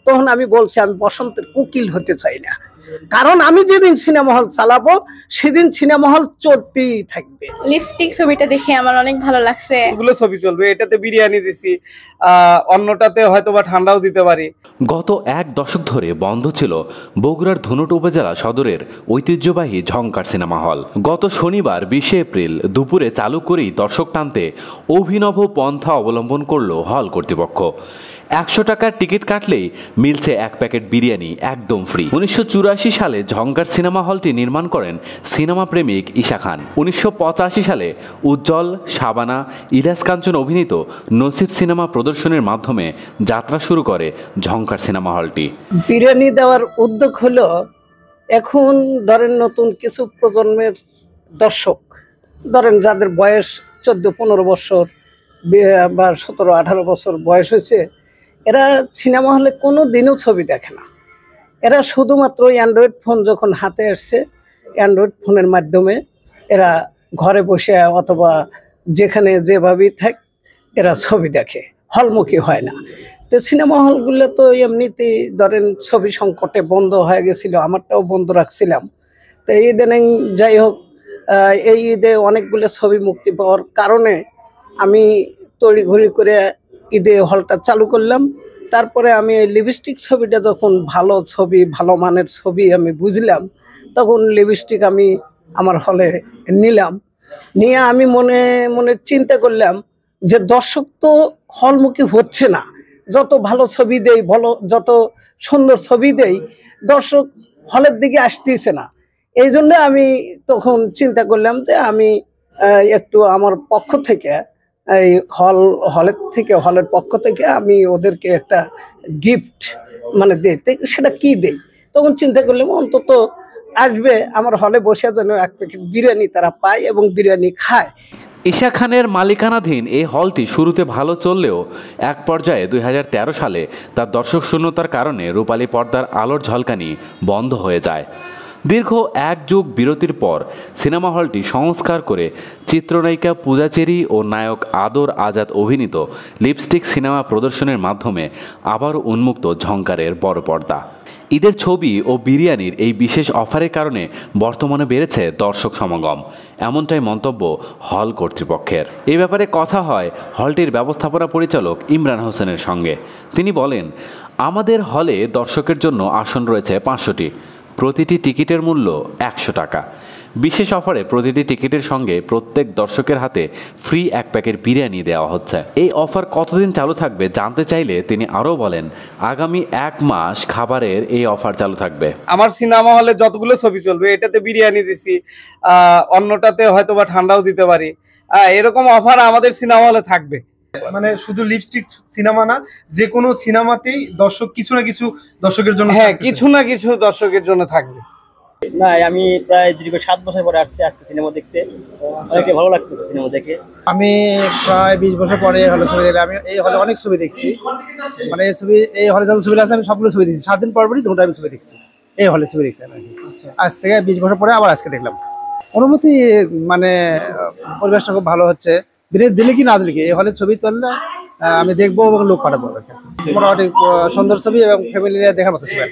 তখন আমি বলছি আমি বসন্তের কোকিল হতে চাই না, কারণ আমি যেদিন সিনেমা হল চালাবো সেদিন সিনেমা হল চলতেই থাকবে। লিপস্টিক ছবিটা দেখে আমার অনেক ভালো লাগছে। এগুলো ছবি চলবে, এটাতে বিরিয়ানি দিছি, অন্যটাতে হয়তো বা ঠান্ডাও দিতে পারি। গত এক দশক ধরে বন্ধ ছিল বগুড়ার ধুনট উপজেলা সদরের ঐতিহ্যবাহী ঝংকার সিনেমা হল। গত শনিবার 20 এপ্রিল দুপুরে চালু করেই দর্শক টানতে অভিনব পন্থা অবলম্বন করল হল কর্তৃপক্ষ। 100 টাকার টিকিট কাটলেই মিলছে এক প্যাকেট বিরিয়ানি একদম ফ্রি। 1984 সালে ঝংকার সিনেমা হলটি নির্মাণ করেন সিনেমা প্রেমিক ঈশা খান। 1985 সালে উজ্জ্বল, শাবানা, ইলিয়াস কাঞ্চন অভিনীত নসিব সিনেমা প্রদর্শনের মাধ্যমে যাত্রা শুরু করে ঝংকার সিনেমা হলটি। বিরিয়ানি দেওয়ার উদ্যোগ হলো, এখন ধরেন নতুন কিছু প্রজন্মের দর্শক, ধরেন যাদের বয়স 14-15 বছর বা 17-18 বছর বয়স হয়েছে, এরা সিনেমা হলে কোনো দিনও ছবি দেখে না। এরা শুধুমাত্র অ্যান্ড্রয়েড ফোন যখন হাতে আসছে, অ্যান্ড্রয়েড ফোনের মাধ্যমে এরা ঘরে বসে অথবা যেখানে যেভাবেই থাক এরা ছবি দেখে, হলমুখী হয় না। তো সিনেমা হলগুলো তো এমনিতেই ধরেন ছবি সংকটে বন্ধ হয়ে গেছিলো, আমারটাও বন্ধ রাখছিলাম। তো এই দিন যাই হোক, এই ঈদে অনেকগুলো ছবি মুক্তি পাওয়ার কারণে আমি তড়িঘড়ি করে ঈদে হলটা চালু করলাম। তারপরে আমি এই লিপস্টিক ছবিটা যখন ভালো ছবি, ভালো মানের ছবি আমি বুঝলাম, তখন লিপস্টিক আমি আমার হলে নিলাম। নিয়ে আমি মনে মনে চিন্তা করলাম যে দর্শক তো হলমুখী হচ্ছে না, যত ভালো ছবি দেই, যত সুন্দর ছবি দেই, দর্শক হলের দিকে আসতেছে না। এই জন্য আমি তখন চিন্তা করলাম যে আমি একটু আমার পক্ষ থেকে এই হলের পক্ষ থেকে আমি ওদেরকে একটা গিফট মানে দিই। সেটা কি দেই, তখন চিন্তা করলাম অন্তত আসবে আমার হলে বসে যেন এক প্যাকেট বিরিয়ানি তারা পায় এবং বিরিয়ানি খায়। ঈশা খানের মালিকানাধীন এই হলটি শুরুতে ভালো চললেও এক পর্যায়ে 2013 সালে তার দর্শক শূন্যতার কারণে রূপালী পর্দার আলোর ঝলকানি বন্ধ হয়ে যায়। দীর্ঘ এক যুগ বিরতির পর সিনেমা হলটি সংস্কার করে চিত্রনায়িকা পূজা চেরি ও নায়ক আদর আজাদ অভিনীত লিপস্টিক সিনেমা প্রদর্শনের মাধ্যমে আবারও উন্মুক্ত ঝংকারের বড় পর্দা। ঈদের ছবি ও বিরিয়ানির এই বিশেষ অফারের কারণে বর্তমানে বেড়েছে দর্শক সমাগম, এমনটাই মন্তব্য হল কর্তৃপক্ষের। এই ব্যাপারে কথা হয় হলটির ব্যবস্থাপনা পরিচালক ইমরান হোসেনের সঙ্গে। তিনি বলেন, আমাদের হলে দর্শকের জন্য আসন রয়েছে 500টি, প্রতিটি টিকিটের মূল্য 100 টাকা। বিশেষ অফারে প্রতিটি টিকিটের সঙ্গে প্রত্যেক দর্শকের হাতে ফ্রি এক প্যাকেট বিরিয়ানি দেওয়া হচ্ছে। এই অফার কতদিন চালু থাকবে জানতে চাইলে তিনি আরও বলেন, আগামী 1 মাস খাবারের এই অফার চালু থাকবে। আমার সিনেমা হলে যতগুলো ছবি চলবে, এটাতে বিরিয়ানি দিছি, অন্যটাতে হয়তো বা ঠান্ডাও দিতে পারি। এরকম অফার আমাদের সিনেমা হলে থাকবে। মানে শুধু লিপস্টিক সিনেমা না, যে কোনো সিনেমাতেই দর্শক কিছু না কিছু দর্শকের জন্য, হ্যাঁ, কিছু না কিছু দর্শকের জন্য থাকবে। না, আমি প্রায় দীর্ঘ 7 বছর পরে আসছি আজকে সিনেমা দেখতে, অনেকটা ভালো লাগতেছে সিনেমা দেখে। আমি প্রায় 20 বছর পরে হলে ছবি দেখলাম। আমি এই হলে অনেক ছবি দেখছি, মানে এই হলে যত ছবি আছে আমি সবগুলো ছবি দেখছি। 7 দিন পরই দুটো আমি ছবি দেখছি, এই হলে ছবি দেখছি আমি। আজ থেকে 20 বছর পরে আবার আজকে দেখলাম। অনুভূতি মানে পরিবেশটা খুব ভালো হচ্ছে। বিরিয়ানি দিলে কি না দিলে কি, এই হলে ছবি তুললে আমি দেখবো এবং লোক পাঠাবো। মোটামুটি সুন্দর ছবি এবং ফ্যামিলি দেখার মতো ছবি।